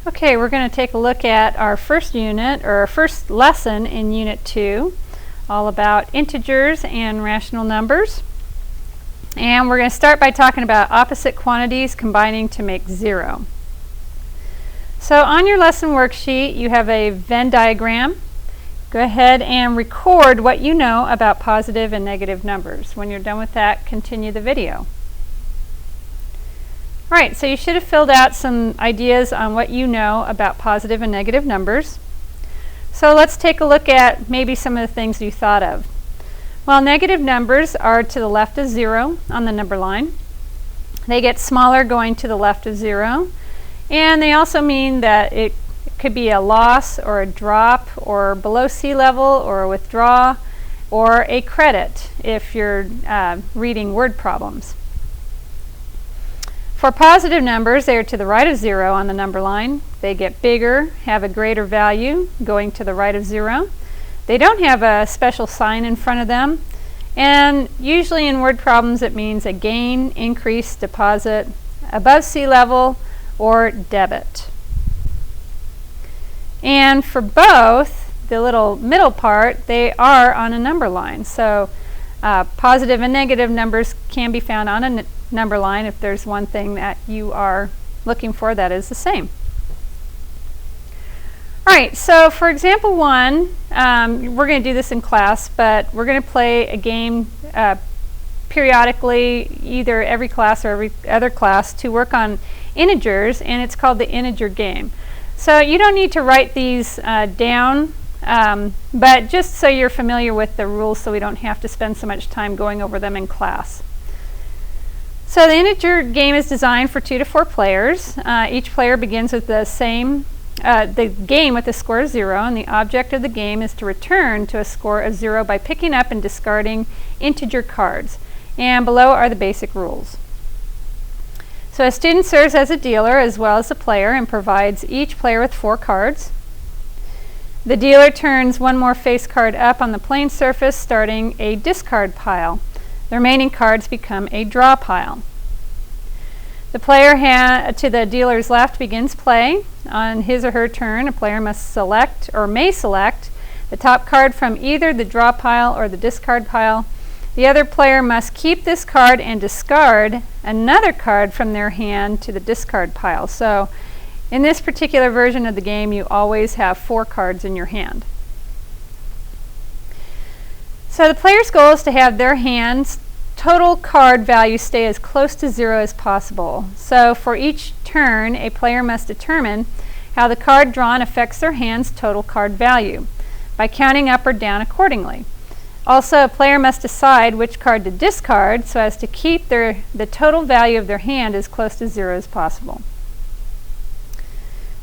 Okay, we're going to take a look at our first unit, or our first lesson in Unit 2, all about integers and rational numbers. And we're going to start by talking about opposite quantities combining to make 0. So on your lesson worksheet, you have a Venn diagram. Go ahead and record what you know about positive and negative numbers. When you're done with that, continue the video. Alright, so you should have filled out some ideas on what you know about positive and negative numbers. So let's take a look at maybe some of the things you thought of. Well, negative numbers are to the left of 0 on the number line. They get smaller going to the left of 0. And they also mean that it could be a loss or a drop or below sea level or a withdraw or a credit if you're reading word problems. For positive numbers, they are to the right of 0 on the number line. They get bigger, have a greater value going to the right of 0. They don't have a special sign in front of them. And usually in word problems it means a gain, increase, deposit, above sea level, or debit. And for both, the little middle part, they are on a number line. So positive and negative numbers can be found on a number line if there's one thing that you are looking for that is the same. Alright, so for example 1, we're going to do this in class, but we're going to play a game periodically, either every class or every other class, to work on integers, and it's called the integer game. So you don't need to write these down, but just so you're familiar with the rules so we don't have to spend so much time going over them in class. So the integer game is designed for 2 to 4 players. Each player begins with the game with a score of 0, and the object of the game is to return to a score of 0 by picking up and discarding integer cards. And below are the basic rules. So a student serves as a dealer as well as a player and provides each player with 4 cards. The dealer turns one more face card up on the playing surface, starting a discard pile. The remaining cards become a draw pile. The player to the dealer's left begins play. On his or her turn, a player must select or may select the top card from either the draw pile or the discard pile. The other player must keep this card and discard another card from their hand to the discard pile. So in this particular version of the game, you always have 4 cards in your hand. So the player's goal is to have their hand's total card value stay as close to 0 as possible. So for each turn, a player must determine how the card drawn affects their hand's total card value by counting up or down accordingly. Also, a player must decide which card to discard so as to keep the total value of their hand as close to 0 as possible.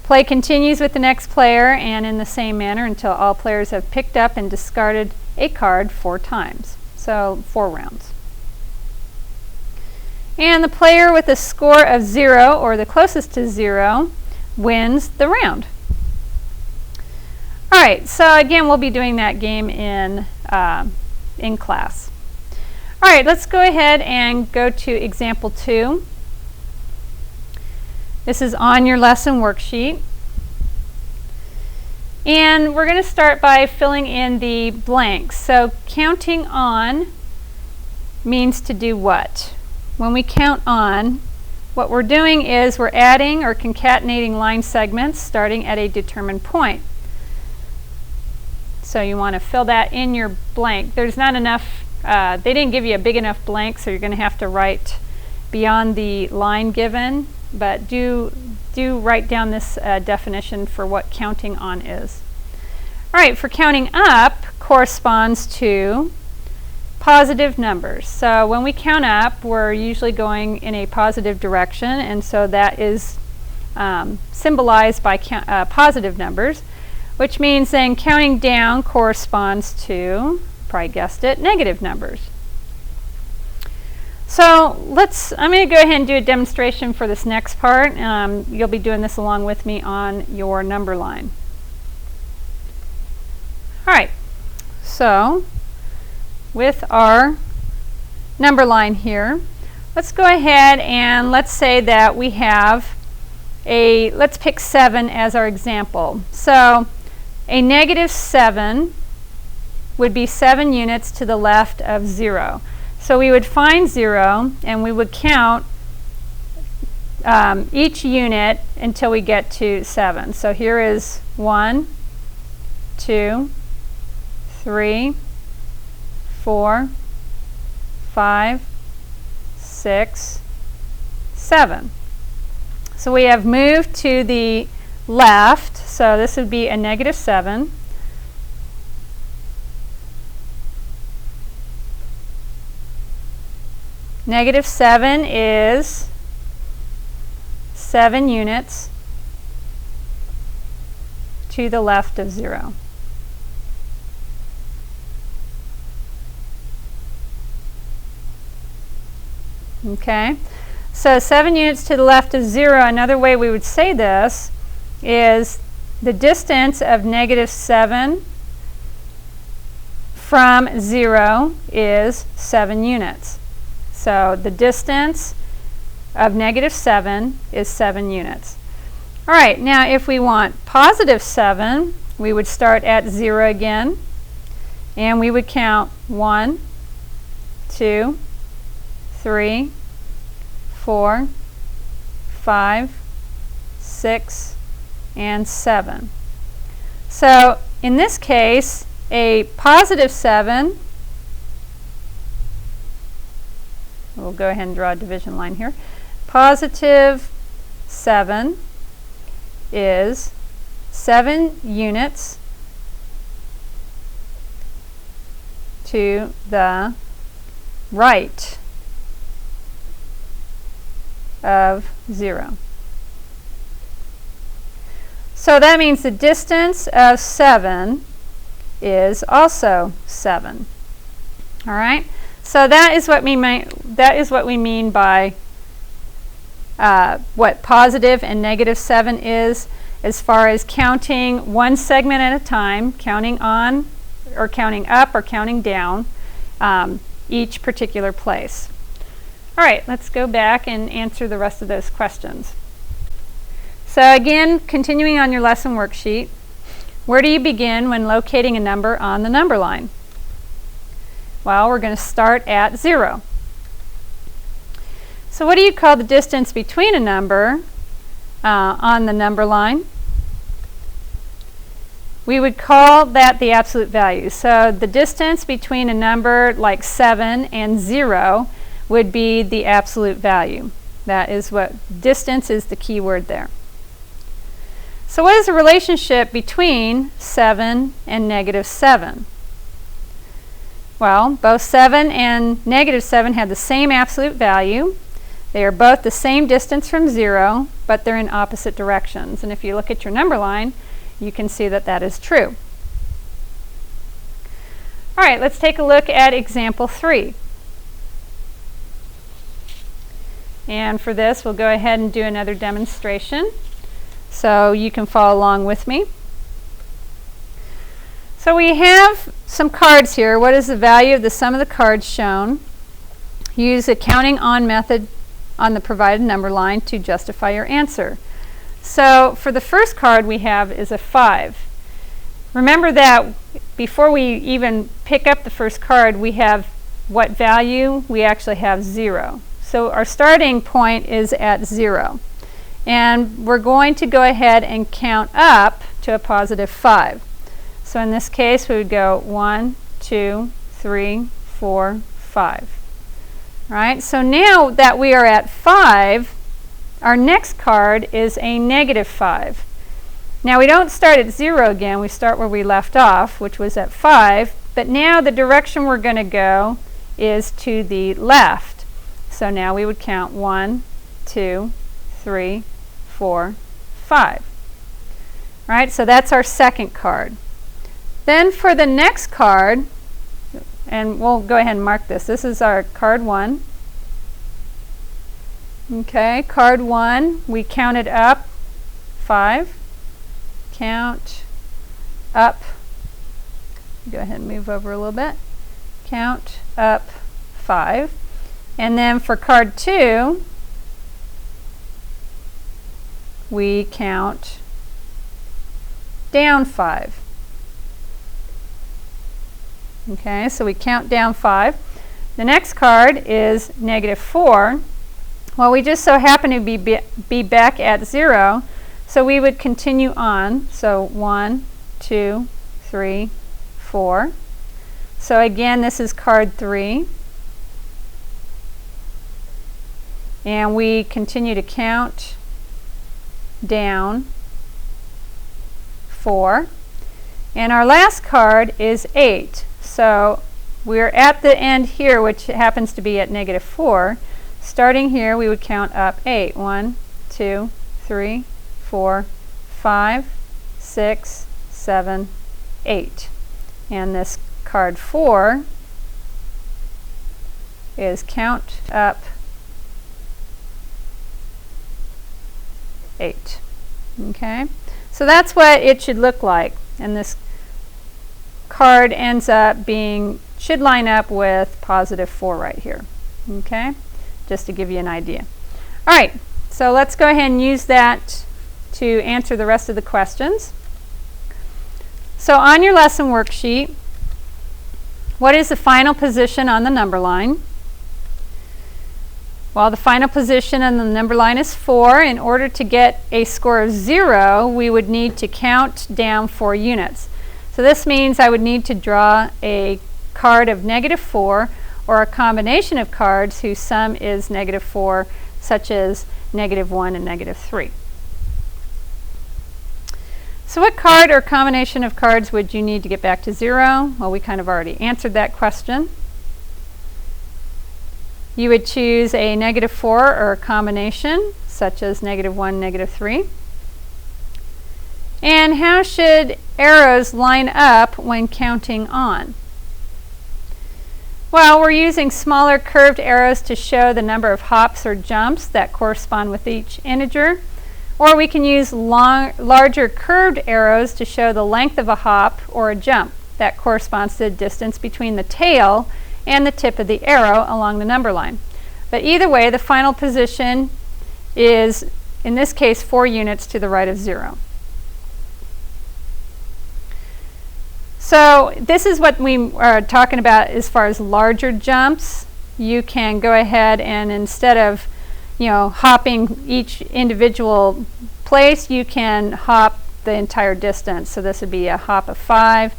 Play continues with the next player and in the same manner until all players have picked up and discarded a card 4 times. So 4 rounds. And the player with a score of 0 or the closest to 0 wins the round. Alright, so again we'll be doing that game in class. Alright, let's go ahead and go to example 2. This is on your lesson worksheet. And we're going to start by filling in the blanks. So counting on means to do what? When we count on, what we're doing is we're adding or concatenating line segments starting at a determined point. So you want to fill that in your blank. There's not enough, they didn't give you a big enough blank, so you're going to have to write beyond the line given, but do write down this definition for what counting on is. Alright, for counting up corresponds to positive numbers. So when we count up, we're usually going in a positive direction, and so that is symbolized by positive numbers, which means then counting down corresponds to, probably guessed it, negative numbers. So I'm going to go ahead and do a demonstration for this next part. You'll be doing this along with me on your number line. Alright, so with our number line here, let's go ahead and let's say that we have let's pick 7 as our example. So a -7 would be 7 units to the left of 0. So we would find 0 and we would count each unit until we get to 7. So here is 1, 2, 3, 4, 5, 6, 7. So we have moved to the left, so this would be a -7. -7 is 7 units to the left of 0. Okay, so 7 units to the left of 0, another way we would say this is the distance of -7 from 0 is 7 units. So the distance of -7 is 7 units. All right, now if we want +7, we would start at 0 again, and we would count 1, 2, 3, 4, 5, 6, and 7. So in this case, a +7, we'll go ahead and draw a division line here. +7 is 7 units to the right of 0. So that means the distance of 7 is also 7. All right? So that is what we mean by what positive and -7 is, as far as counting one segment at a time, counting on or counting up or counting down each particular place. All right, let's go back and answer the rest of those questions. So again, continuing on your lesson worksheet, where do you begin when locating a number on the number line? Well, we're going to start at 0. So what do you call the distance between a number on the number line? We would call that the absolute value. So the distance between a number like 7 and 0 would be the absolute value. That is what distance is, the key word there. So what is the relationship between 7 and -7? Well, both 7 and -7 have the same absolute value. They are both the same distance from 0, but they're in opposite directions. And if you look at your number line, you can see that that is true. All right, let's take a look at example 3. And for this, we'll go ahead and do another demonstration so you can follow along with me. So we have some cards here. What is the value of the sum of the cards shown? Use a counting on method on the provided number line to justify your answer. So for the first card we have is a 5. Remember that before we even pick up the first card, we have what value? We actually have 0. So our starting point is at 0. And we're going to go ahead and count up to a +5. So in this case, we would go 1, 2, 3, 4, 5. All right, so now that we are at 5, our next card is a -5. Now we don't start at 0 again, we start where we left off, which was at 5, but now the direction we're going to go is to the left. So now we would count 1, 2, 3, 4, 5. All right, so that's our second card. Then for the next card, and we'll go ahead and mark this. This is our card 1. Okay, card 1, we counted up 5. Count up. Go ahead and move over a little bit. Count up 5. And then for card 2, we count down 5. Okay, so we count down 5. The next card is -4. Well, we just so happen to be back at 0, so we would continue on. So 1, 2, 3, 4. So again, this is card 3. And we continue to count down 4. And our last card is 8. So we're at the end here, which happens to be at -4. Starting here, we would count up 8. 1, 2, 3, 4, 5, 6, 7, 8. And this card 4 is count up 8. Okay, so that's what it should look like, and this card ends up being, should line up with +4 right here. Okay, just to give you an idea. All right, so let's go ahead and use that to answer the rest of the questions. So on your lesson worksheet, what is the final position on the number line? Well, the final position on the number line is 4. In order to get a score of 0, we would need to count down 4 units. So this means I would need to draw a card of -4 or a combination of cards whose sum is -4, such as -1 and -3. So what card or combination of cards would you need to get back to 0? Well, we kind of already answered that question. You would choose a -4 or a combination, such as -1, -3. And how should arrows line up when counting on? Well, we're using smaller curved arrows to show the number of hops or jumps that correspond with each integer. Or we can use larger curved arrows to show the length of a hop or a jump that corresponds to the distance between the tail and the tip of the arrow along the number line. But either way, the final position is, in this case, 4 units to the right of 0. So this is what we are talking about as far as larger jumps. You can go ahead and instead of, hopping each individual place, you can hop the entire distance. So this would be a hop of 5,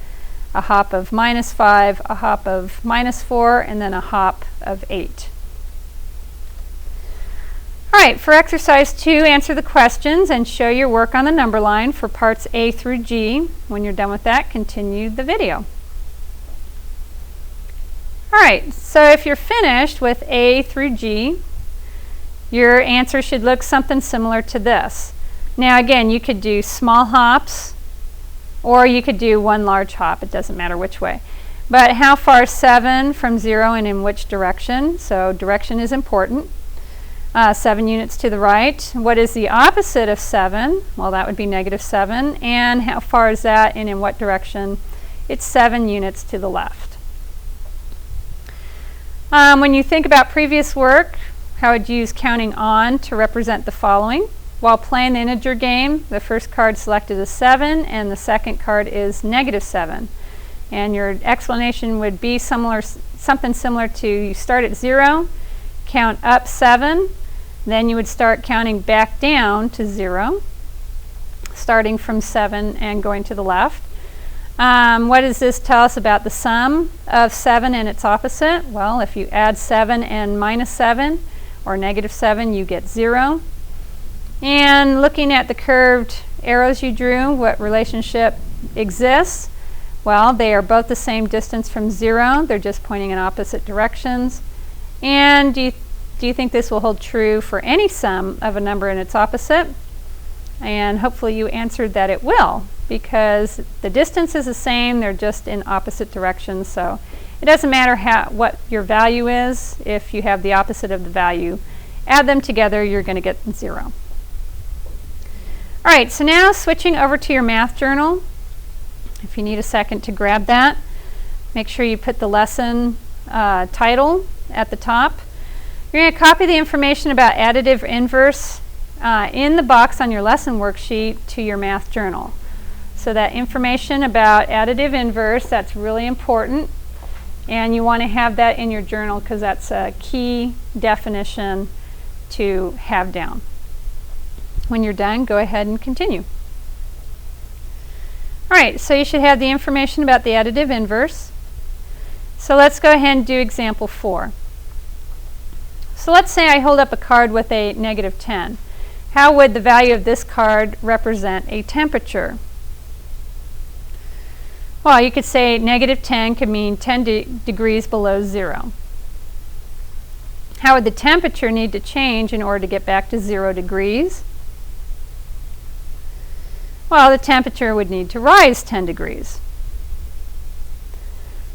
a hop of -5, a hop of -4, and then a hop of 8. All right, for exercise 2, answer the questions and show your work on the number line for parts A through G. When you're done with that, continue the video. All right, so if you're finished with A through G, your answer should look something similar to this. Now again, you could do small hops or you could do one large hop. It doesn't matter which way. But how far is 7 from 0 and in which direction? So direction is important. 7 units to the right. What is the opposite of 7? Well, that would be -7. And how far is that and in what direction? It's 7 units to the left. When you think about previous work, how would you use counting on to represent the following? While playing the integer game, the first card selected is 7 and the second card is -7. And your explanation would be something similar to you start at 0, count up 7, then you would start counting back down to 0, starting from 7 and going to the left. What does this tell us about the sum of 7 and its opposite? Well, if you add 7 and -7 or -7, you get 0. And looking at the curved arrows you drew, what relationship exists? Well, they are both the same distance from 0. They're just pointing in opposite directions. And do you think this will hold true for any sum of a number and its opposite? And hopefully you answered that it will, because the distance is the same, they're just in opposite directions. So it doesn't matter what your value is. If you have the opposite of the value, add them together, you're going to get 0. All right, so now switching over to your math journal. If you need a second to grab that, make sure you put the lesson title at the top. You're going to copy the information about additive inverse in the box on your lesson worksheet to your math journal. So that information about additive inverse, that's really important. And you want to have that in your journal because that's a key definition to have down. When you're done, go ahead and continue. Alright, so you should have the information about the additive inverse. So let's go ahead and do example 4. So let's say I hold up a card with a -10. How would the value of this card represent a temperature? Well, you could say -10 could mean 10 degrees below 0. How would the temperature need to change in order to get back to 0 degrees? Well, the temperature would need to rise 10 degrees.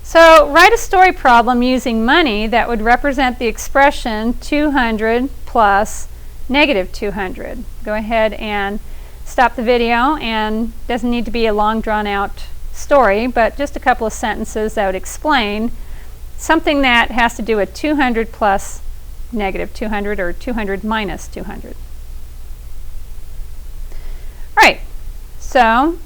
So write a story problem using money that would represent the expression 200 plus -200. Go ahead and stop the video, and it doesn't need to be a long drawn out story, but just a couple of sentences that would explain something that has to do with 200 plus -200 or 200 minus 200. All right, so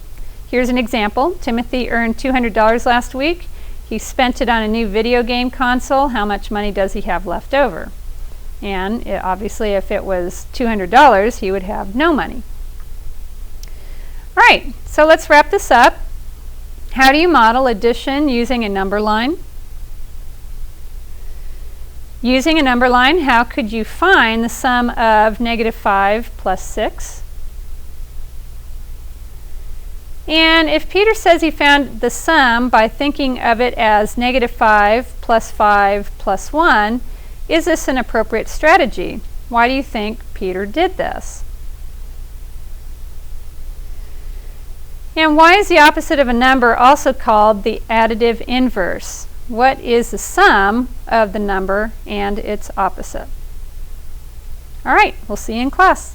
here's an example. Timothy earned $200 last week. He spent it on a new video game console. How much money does he have left over? And obviously if it was $200, he would have no money. All right, so let's wrap this up. How do you model addition using a number line? Using a number line, how could you find the sum of -5 plus 6? And if Peter says he found the sum by thinking of it as -5 plus 5 plus 1, is this an appropriate strategy? Why do you think Peter did this? And why is the opposite of a number also called the additive inverse? What is the sum of the number and its opposite? All right, we'll see you in class.